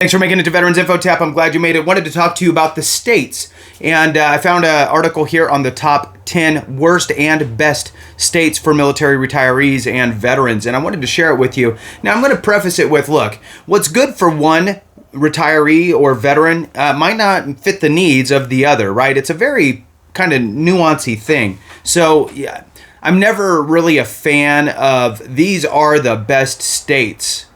Thanks for making it to Veterans Info Tap. I'm glad you made it. Wanted to talk to you about the states. And I found an article here on the top 10 worst and best states for military retirees and veterans. And I wanted to share it with you. Now, I'm going to preface it with, look, what's good for one retiree or veteran might not fit the needs of the other, right? It's a very kind of nuancy thing. So, yeah, I'm never really a fan of these are the best states.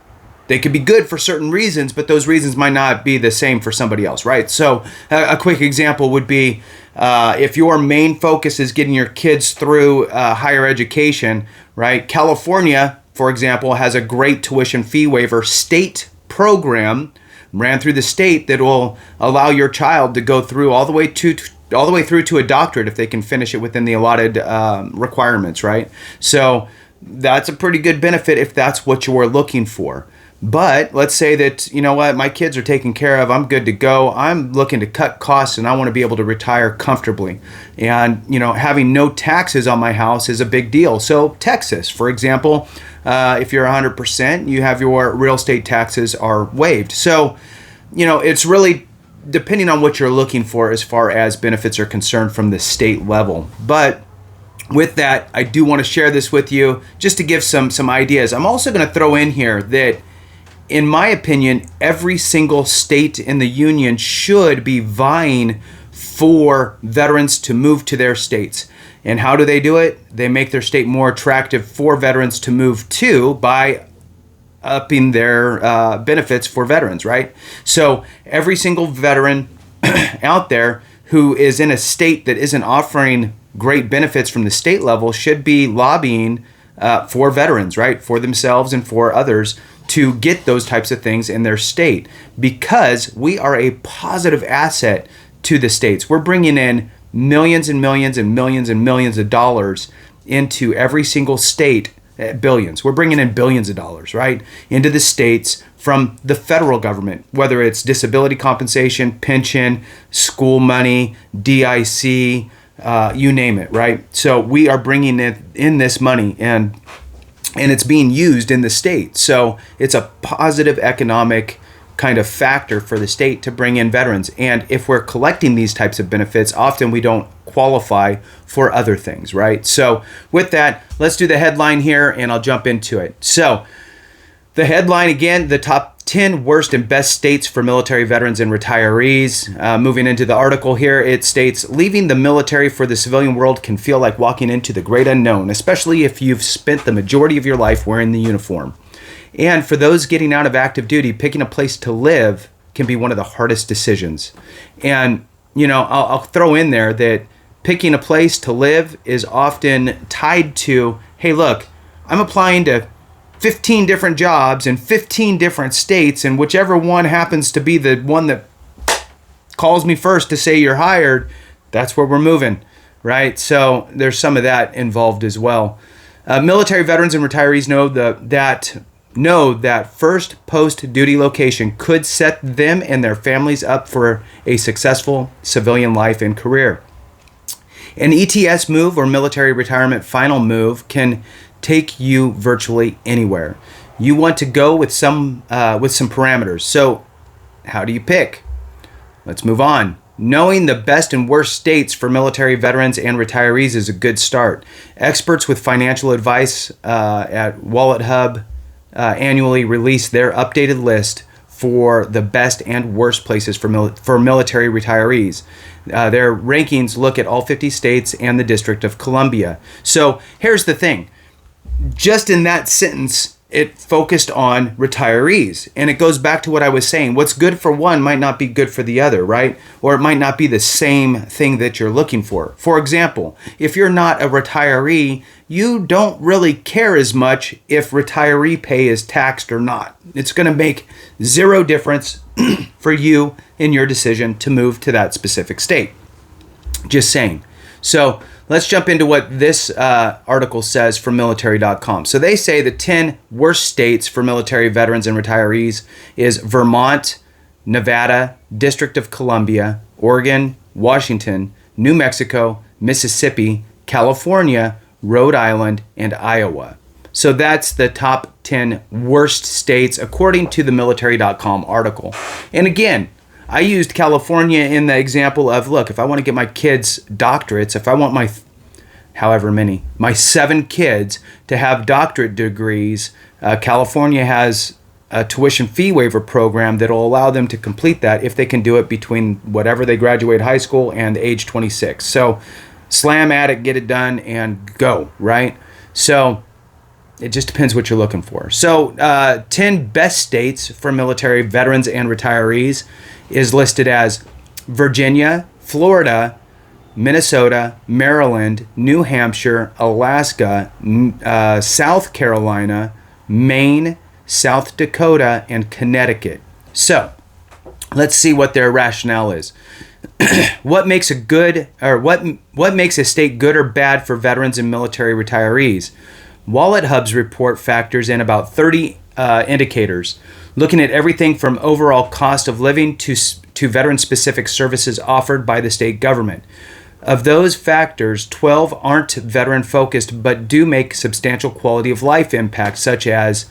They could be good for certain reasons, but those reasons might not be the same for somebody else, right? So a quick example would be if your main focus is getting your kids through higher education, right? California, for example, has a great tuition fee waiver state program ran through the state that will allow your child to go through all the way through to a doctorate if they can finish it within the allotted requirements, right? So that's a pretty good benefit if that's what you're looking for. But let's say that, you know what, my kids are taken care of, I'm good to go, I'm looking to cut costs and I want to be able to retire comfortably. And, you know, having no taxes on my house is a big deal. So Texas, for example, if you're 100%, you have your real estate taxes are waived. So, you know, it's really depending on what you're looking for as far as benefits are concerned from the state level. But with that, I do want to share this with you just to give some ideas. I'm also going to throw in here that in my opinion, every single state in the union should be vying for veterans to move to their states. And how do they do it? They make their state more attractive for veterans to move to by upping their benefits for veterans, right? So every single veteran out there who is in a state that isn't offering great benefits from the state level should be lobbying for veterans, right? For themselves and for others to get those types of things in their state, because we are a positive asset to the states. We're bringing in millions and millions and millions and millions of dollars into every single state, billions. We're bringing in billions of dollars, right, into the states from the federal government, whether it's disability compensation, pension, school money, DIC, you name it, right? So we are bringing in this money and it's being used in the state. So it's a positive economic kind of factor for the state to bring in veterans. And if we're collecting these types of benefits, often we don't qualify for other things, right? So with that, let's do the headline here and I'll jump into it. So the headline, again, the top 10 worst and best states for military veterans and retirees. Moving into the article here, it states, leaving the military for the civilian world can feel like walking into the great unknown, especially if you've spent the majority of your life wearing the uniform. And for those getting out of active duty, picking a place to live can be one of the hardest decisions. And, you know, I'll throw in there that picking a place to live is often tied to, hey, look, I'm applying to 15 different jobs in 15 different states, and whichever one happens to be the one that calls me first to say you're hired, that's where we're moving, right? So there's some of that involved as well. Military veterans and retirees know that first post-duty location could set them and their families up for a successful civilian life and career. An ETS move, or military retirement final move, can take you virtually anywhere. You want to go with some parameters. So how do you pick? Let's move on. Knowing the best and worst states for military veterans and retirees is a good start. Experts with financial advice at Wallet Hub annually release their updated list for the best and worst places for military retirees. Their rankings look at all 50 states and the District of Columbia. So here's the thing. Just in that sentence, it focused on retirees. And it goes back to what I was saying. What's good for one might not be good for the other, right? Or it might not be the same thing that you're looking for. For example, if you're not a retiree, you don't really care as much if retiree pay is taxed or not. It's going to make zero difference for you in your decision to move to that specific state. Just saying. So let's jump into what this article says from military.com. So they say the 10 worst states for military veterans and retirees is Vermont, Nevada, District of Columbia, Oregon, Washington, New Mexico, Mississippi, California, Rhode Island, and Iowa. So that's the top 10 worst states according to the military.com article. And again, I used California in the example of, look, if I want to get my kids doctorates, if I want my 7 kids to have doctorate degrees, California has a tuition fee waiver program that will allow them to complete that if they can do it between whatever they graduate high school and age 26. So slam at it, get it done, and go, right? So it just depends what you're looking for. So 10 best states for military veterans and retirees is listed as Virginia, Florida, Minnesota, Maryland, New Hampshire, Alaska, South Carolina, Maine, South Dakota, and Connecticut. So let's see what their rationale is. What makes a state good or bad for veterans and military retirees? Wallet Hub's report factors in about 30 indicators, looking at everything from overall cost of living to veteran-specific services offered by the state government. Of those factors, 12 aren't veteran-focused but do make substantial quality of life impacts, such as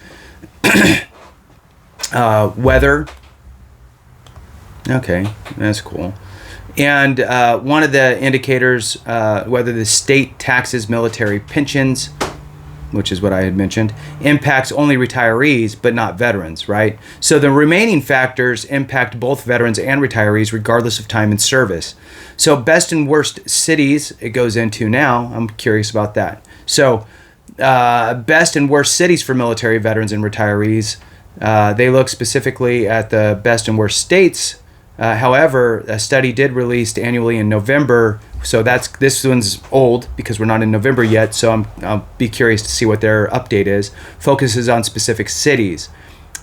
weather. Okay, that's cool. And one of the indicators, whether the state taxes military pensions, which is what I had mentioned, impacts only retirees but not veterans, right? So the remaining factors impact both veterans and retirees regardless of time in service. So best and worst cities it goes into now. I'm curious about that. So best and worst cities for military veterans and retirees. They look specifically at the best and worst states. However, a study did released annually in November, so this one's old because we're not in November yet, so I'll be curious to see what their update is. Focuses on specific cities.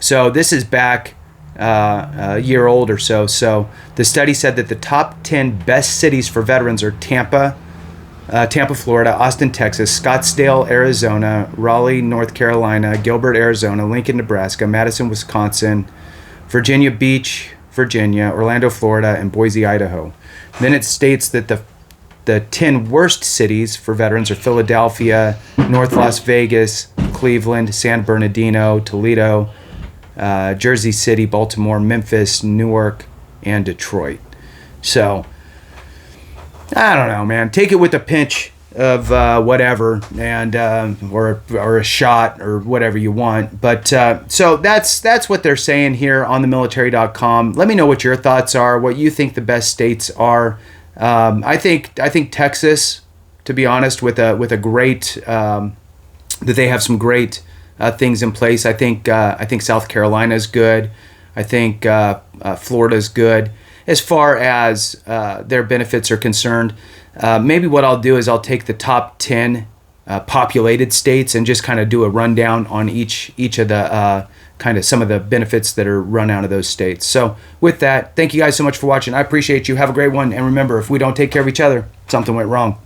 So this is back a year old or so. So the study said that the top 10 best cities for veterans are Tampa, Florida, Austin, Texas, Scottsdale, Arizona, Raleigh, North Carolina, Gilbert, Arizona, Lincoln, Nebraska, Madison, Wisconsin, Virginia Beach, Virginia, Orlando, Florida, and Boise, Idaho. Then it states that the 10 worst cities for veterans are Philadelphia, North Las Vegas, Cleveland, San Bernardino, Toledo, Jersey City, Baltimore, Memphis, Newark, and Detroit. So I don't know, man. Take it with a pinch of whatever, and or a shot or whatever you want. But so that's what they're saying here on the military.com. Let me know what your thoughts are, what you think the best states are. I think Texas, to be honest, with a great that they have some great things in place. I think South Carolina is good. I think Florida is good. As far as their benefits are concerned, maybe what I'll do is I'll take the top 10 populated states and just kind of do a rundown on each of the kind of some of the benefits that are run out of those states. So with that, thank you guys so much for watching. I appreciate you. Have a great one. And remember, if we don't take care of each other, something went wrong.